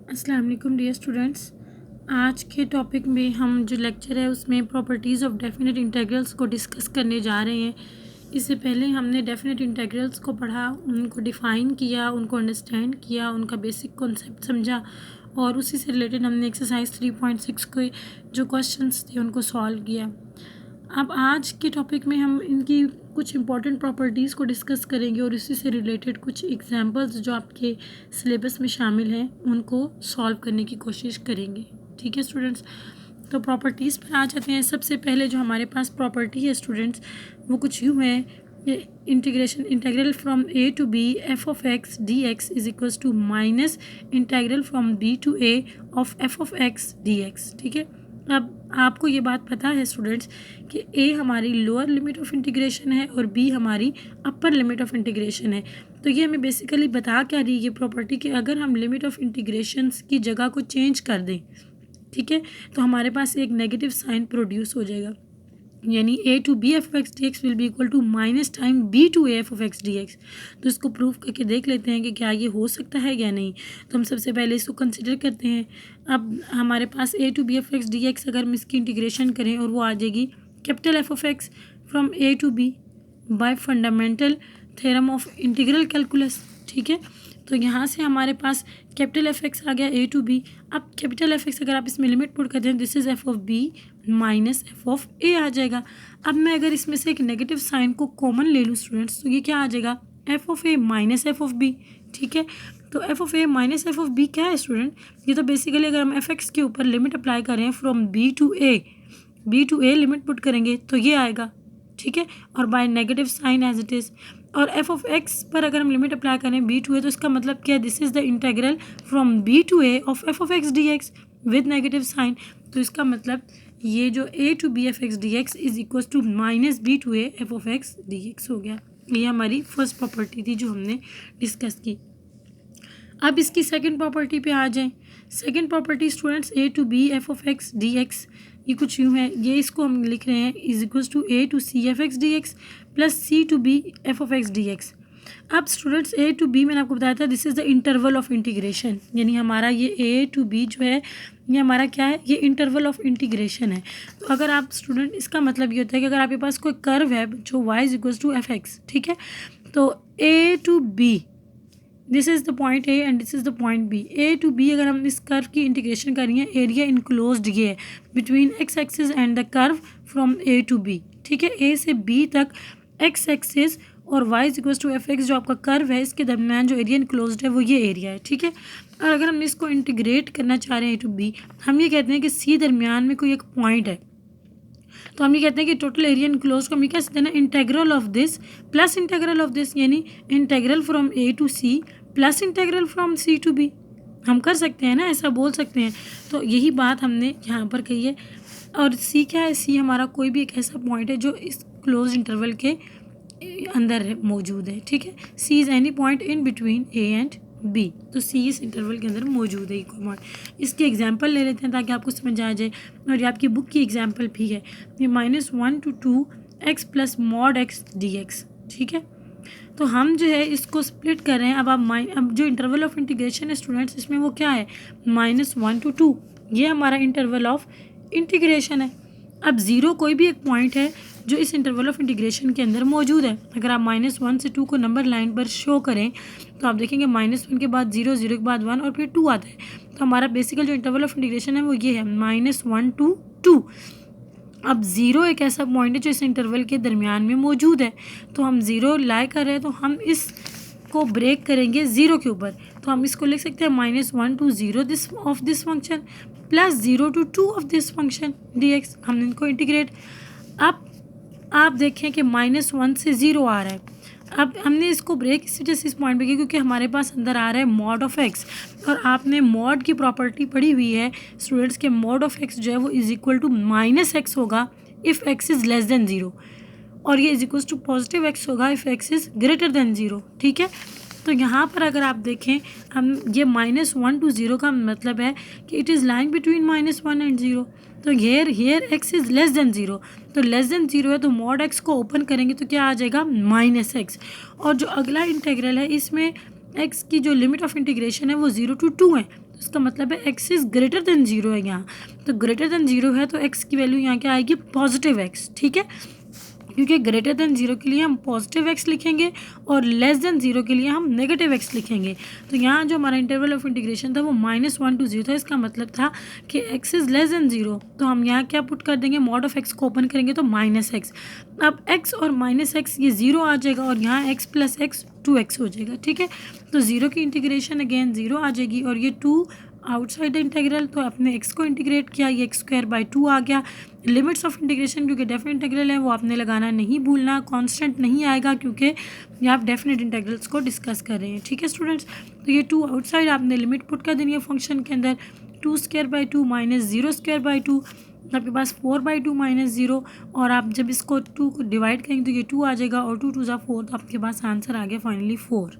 अस्सलाम वालेकुम dear students. आज के टॉपिक में हम जो लेक्चर है उसमें प्रॉपर्टीज़ ऑफ डेफिनेट इंटीग्रल्स को डिस्कस करने जा रहे हैं। इससे पहले हमने डेफिनेट इंटीग्रल्स को पढ़ा, उनको डिफ़ाइन किया, उनको अंडरस्टैंड किया, उनका बेसिक कॉन्सेप्ट समझा और उसी से रिलेटेड हमने एक्सरसाइज 3.6 के जो क्वेश्चंस थे उनको सॉल्व किया। अब आज के टॉपिक में हम इनकी कुछ इंपॉर्टेंट प्रॉपर्टीज़ को डिस्कस करेंगे और इसी से रिलेटेड कुछ एग्जांपल्स जो आपके सिलेबस में शामिल हैं उनको सॉल्व करने की कोशिश करेंगे। ठीक है स्टूडेंट्स, तो प्रॉपर्टीज़ पर आ जाते हैं। सबसे पहले जो हमारे पास प्रॉपर्टी है स्टूडेंट्स वो कुछ यूँ है, integral from A to B f of x D x is equals to minus integral from b to a of f of x D x. ठीक है, अब आपको ये बात पता है स्टूडेंट्स कि ए हमारी लोअर लिमिट ऑफ इंटीग्रेशन है और बी हमारी अपर लिमिट ऑफ इंटीग्रेशन है। तो ये हमें बेसिकली बता क्या रही है ये प्रॉपर्टी कि अगर हम लिमिट ऑफ इंटीग्रेशन की जगह को चेंज कर दें, ठीक है, तो हमारे पास एक नेगेटिव साइन प्रोड्यूस हो जाएगा, यानी A to B F x D X will be equal to minus time B to A F of x D X. तो इसको प्रूव करके देख लेते हैं कि क्या ये हो सकता है या नहीं। तो हम सबसे पहले इसको कंसिडर करते हैं। अब हमारे पास A to B F x D X अगर हम इसकी इंटीग्रेशन करें और वो आ जाएगी capital F of X from A to B by fundamental theorem of integral calculus. ठीक है, तो यहाँ से हमारे पास कैपिटल एफ एक्स आ गया ए टू बी। अब कैपिटल एफ एक्स अगर आप इसमें लिमिट पुट करते हैं this is F of B minus F of ए आ जाएगा। अब मैं अगर इसमें से एक नेगेटिव साइन को कॉमन ले लूँ स्टूडेंट्स तो ये क्या आ जाएगा, f of a minus F of b. ठीक है, तो f of a minus F of b क्या है स्टूडेंट, ये तो बेसिकली अगर हम एफ एक्स के ऊपर लिमिट अप्लाई करें from b to a limit put करेंगे तो ये आएगा। ठीक है, और by negative sign as it is. और एफ ऑफ एक्स पर अगर हम लिमिट अप्लाई करें बी टू ए तो इसका मतलब क्या है, this is the integral from b to a of f of x D x with negative sign. तो इसका मतलब ये जो a to B F x D x is equal to minus b to A F of x D x हो गया। ये हमारी first property थी जो हमने डिस्कस की। अब इसकी सेकंड प्रॉपर्टी पे आ जाएं। Second property students a to B f of x D x, ये कुछ यूँ है, ये इसको हम लिख रहे हैं is equals to a to c f x D x plus c to B f of x D x. अब स्टूडेंट्स ए टू बी मैंने आपको बताया था this is the interval of integration, यानी हमारा ये ए टू बी जो है ये हमारा क्या है, ये इंटरवल ऑफ इंटीग्रेशन है। तो अगर आप स्टूडेंट इसका मतलब ये होता है कि अगर आपके पास कोई कर्व है जो Y is equals to F X, ठीक है, तो A to B this is the point A and this is the point B. A to B अगर हम इस कर्व की इंटीग्रेशन करेंगे, एरिया इनक्लोज्ड ये है between x axis and the curve from A to b. ठीक है, a से बी तक एक्स एक्सिस और y is equals to F x जो आपका कर्व है इसके दरमियान जो एरिया इनक्लोज्ड है वो ये एरिया है। ठीक है, और अगर हम इसको इंटीग्रेट करना चाह रहे हैं ए टू बी, हम ये कहते हैं कि सी दरमियान में कोई एक पॉइंट है, तो हम ये कहते हैं कि टोटल एरिया इनक्लोज को हम ये कह सकते हैं ना integral of this plus integral of this, यानी integral from A to C plus integral from C to B. हम कर सकते हैं ना, ऐसा बोल सकते हैं। तो यही बात हमने यहाँ पर कही है। और सी क्या है, सी हमारा कोई भी एक ऐसा पॉइंट है जो इस क्लोज इंटरवल के अंदर मौजूद है। ठीक है, C is any point in between A and B, तो सी इस इंटरवल के अंदर मौजूद है। इसकी एग्जांपल ले लेते हैं ताकि आपको समझ आ जाए, और ये आपकी बुक की एग्जांपल भी है। ये -1 to 2 x plus mod x D x. ठीक है, तो हम जो है इसको स्प्लिट कर रहे हैं। अब जो इंटरवल ऑफ इंटीग्रेशन है स्टूडेंट्स इसमें वो क्या है, -1 to 2, ये हमारा इंटरवल ऑफ इंटीग्रेशन है। अब ज़ीरो कोई भी एक पॉइंट है जो इस इंटरवल ऑफ इंटीग्रेशन के अंदर मौजूद है। अगर आप -1 से 2 को नंबर लाइन पर शो करें तो आप देखेंगे -1 के बाद 0, 0 के बाद 1 और फिर 2 आता है। तो हमारा बेसिकल जो इंटरवल ऑफ इंटीग्रेशन है वो ये है -1 to 2। अब ज़ीरो एक ऐसा पॉइंट है जो इस इंटरवल के दरमियान में मौजूद है, तो हम ज़ीरो लाई कर रहे हैं तो हम इसको ब्रेक करेंगे ज़ीरो के ऊपर। तो हम इसको लिख सकते हैं -1 to 0 this of this function plus 0 to 2 of this function D x. हमने इनको इंटीग्रेट। अब आप देखें कि -1 से 0 आ रहा है। अब हमने इसको ब्रेक इस वजह से इस पॉइंट पे किया क्योंकि हमारे पास अंदर आ रहा है मॉड ऑफ एक्स, और आपने मॉड की प्रॉपर्टी पढ़ी हुई है स्टूडेंट्स के, मॉड ऑफ एक्स जो है वो इज इक्वल टू -x होगा if X is less than 0, और ये is equal to positive X होगा if X is greater than 0। ठीक है, तो यहाँ पर अगर आप देखें हम ये -1 to 0 का मतलब है कि it is lying between -1 and 0। तो here x is less than 0, तो लेस देन 0 है तो मॉड एक्स को ओपन करेंगे तो क्या आ जाएगा -x। और जो अगला इंटीग्रल है इसमें एक्स की जो लिमिट ऑफ इंटीग्रेशन है वो 0 to 2 है, तो इसका मतलब है x is greater than zero है यहाँ। तो ग्रेटर देन ज़ीरो है तो एक्स की वैल्यू यहाँ क्या आएगी, पॉजिटिव एक्स। ठीक है, क्योंकि ग्रेटर देन ज़ीरो के लिए हम पॉजिटिव एक्स लिखेंगे और लेस देन ज़ीरो के लिए हम नेगेटिव एक्स लिखेंगे। तो यहाँ जो हमारा इंटरवल ऑफ इंटीग्रेशन था वो -1 to 0 था। इसका मतलब था कि x is less than zero, तो हम यहाँ क्या पुट कर देंगे, मॉड ऑफ एक्स को ओपन करेंगे तो -x। अब x और -x ये ज़ीरो आ जाएगा और यहाँ x + x 2x हो जाएगा। ठीक है, तो ज़ीरो की इंटीग्रेशन अगेन ज़ीरो आ जाएगी और ये 2 आउटसाइड इंटीग्रल, तो आपने x को इंटीग्रेट किया, ये x² 2 आ गया। लिमिट्स ऑफ इंटीग्रेशन क्योंकि डेफिनेट इंटीग्रल है वो आपने लगाना नहीं भूलना, कांस्टेंट नहीं आएगा क्योंकि ये आप डेफिनेट इंटीग्रल्स को डिस्कस कर रहे हैं। ठीक है स्टूडेंट्स, तो ये 2 आउटसाइड आपने लिमिट पुट कर देनी है फंक्शन के अंदर, 2² 2 - 0² 2, आपके पास 4/2 - 0, और आप जब इसको 2 को डिवाइड करेंगे तो ये 2 आ जाएगा और 2 2 ज़ा 4, तो आपके पास आंसर आ गया फाइनली 4।